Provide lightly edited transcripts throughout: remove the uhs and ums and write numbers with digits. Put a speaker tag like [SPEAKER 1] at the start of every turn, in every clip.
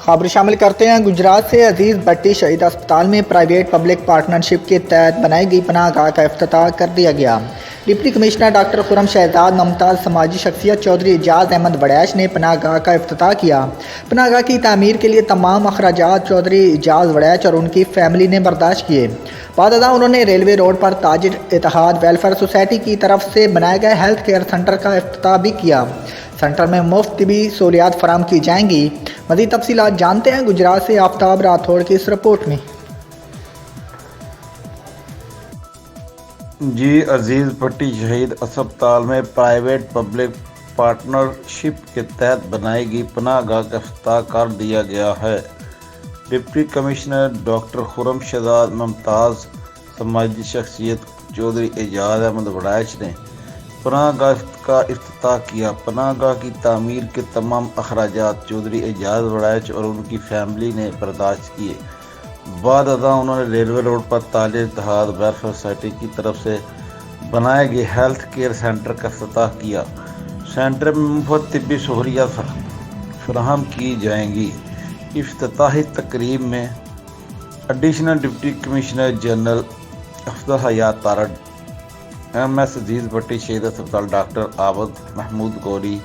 [SPEAKER 1] خبر شامل کرتے ہیں گجرات سے۔ عزیز بھٹی شہید اسپتال میں پرائیویٹ پبلک پارٹنرشپ کے تحت بنائی گئی پناہ گاہ کا افتتاح کر دیا گیا۔ ڈپٹی کمشنر ڈاکٹر خرم شہزاد ممتاز سماجی شخصیت چودھری اعجاز احمد وڑیچ نے پناہ گاہ کا افتتاح کیا۔ پناہ گاہ کی تعمیر کے لیے تمام اخراجات چودھری اعجاز وڑیچ اور ان کی فیملی نے برداشت کیے۔ بعد ازاں انہوں نے ریلوے روڈ پر تاجر اتحاد ویلفیئر سوسائٹی کی طرف سے بنائے گئے ہیلتھ کیئر سینٹر کا افتتاح بھی کیا۔ سینٹر میں مفت طبی سہولیات فراہم کی جائیں گی۔ مزید تفصیلات جانتے ہیں گجرات سے آفتاب راٹھوڑ کی اس رپورٹ میں۔
[SPEAKER 2] عزیز بھٹی شہید اسپتال میں پرائیویٹ پبلک پارٹنرشپ کے تحت بنائی گئی پناہ گاہ کا افتتاح کر دیا گیا ہے۔ ڈپٹی کمشنر ڈاکٹر خرم شہزاد ممتاز سماجی شخصیت چودھری اعجاز احمد وڑیچ نے پناہ گاہ کا افتتاح کیا۔ پناہ گاہ کی تعمیر کے تمام اخراجات چودھری اعجاز وڑیچ اور ان کی فیملی نے برداشت کیے۔ بعد ازاں انہوں نے ریلوے روڈ پر تاجر اتحاد ویلفیئر سوسائٹی کی طرف سے بنائے گئے ہیلتھ کیئر سینٹر کا افتتاح کیا۔ سینٹر میں مفت طبی سہولیات فراہم کی جائیں گی۔ افتتاحی تقریب میں additional deputy commissioner general Afzal Hayat Tarar, M S Aziz Bhatti Shaheed اسپتال doctor Abid Mahmood Gori,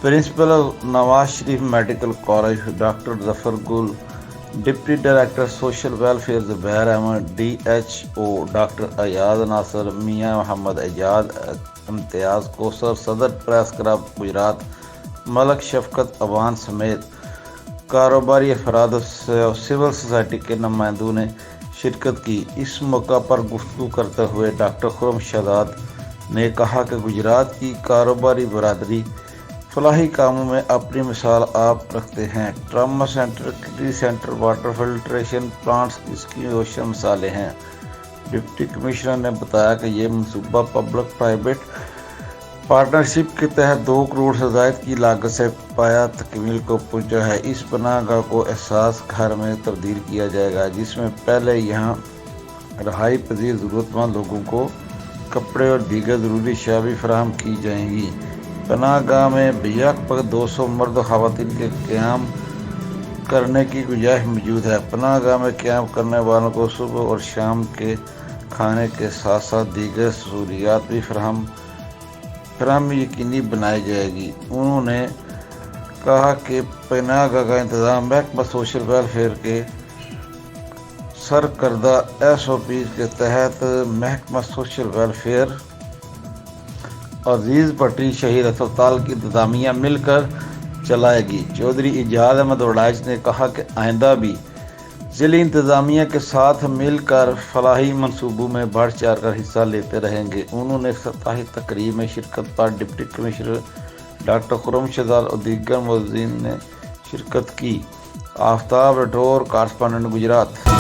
[SPEAKER 2] principal Nawaz Sharif medical college doctor Zafar Gul, deputy director social welfare Zubair Ahmad, D H O doctor Ayaz Nasir, Mian Muhammad اعجاز، امتیاز کوثر، صدر پریس کلب گجرات ملک شفقت اوان سمیت کاروباری افراد اور سول سوسائٹی کے نمائندوں نے شرکت کی۔ اس موقع پر گفتگو کرتے ہوئے ڈاکٹر خرم شہزاد نے کہا کہ گجرات کی کاروباری برادری فلاحی کاموں میں اپنی مثال آپ رکھتے ہیں۔ Trauma centre, kidney centre, water filtration plants اس کی روشن مثالیں ہیں۔ ڈپٹی کمشنر نے بتایا کہ یہ منصوبہ پبلک پرائیویٹ پارٹنرشپ کے تحت 2 کروڑ سے زائد کی لاگت سے پایہ تکمیل کو پہنچا ہے۔ اس پناہ گاہ کو احساس گھر میں تبدیل کیا جائے گا، جس میں پہلے یہاں رہائی پذیر ضرورت مند لوگوں کو کپڑے اور دیگر ضروری اشیاء بھی فراہم کی جائیں گی۔ پناہ گاہ میں بیک وقت 200 مرد و خواتین کے قیام کرنے کی گنجائش موجود ہے۔ پناہ گاہ میں قیام کرنے والوں کو صبح اور شام کے کھانے کے ساتھ ساتھ دیگر سہولیات بھی فراہمی یقینی بنائی جائے گی۔ انہوں نے کہا کہ پناہ گاہ کا انتظام محکمہ سوشل ویلفیئر کے سرکردہ SOPs کے تحت محکمہ سوشل ویلفیئر عزیز بھٹی شہید اسپتال کی انتظامیہ مل کر چلائے گی۔ چودھری اعجاز احمد وڑیچ نے کہا کہ آئندہ بھی ضلعی انتظامیہ کے ساتھ مل کر فلاحی منصوبوں میں بڑھ چڑھ کر حصہ لیتے رہیں گے۔ انہوں نے افتتاحی تقریب میں شرکت پر ڈپٹی کمشنر ڈاکٹر خرم شہزاد اور دیگر معززین نے شرکت کی۔ آفتاب راٹھوڑ، کارسپونڈنٹ، گجرات۔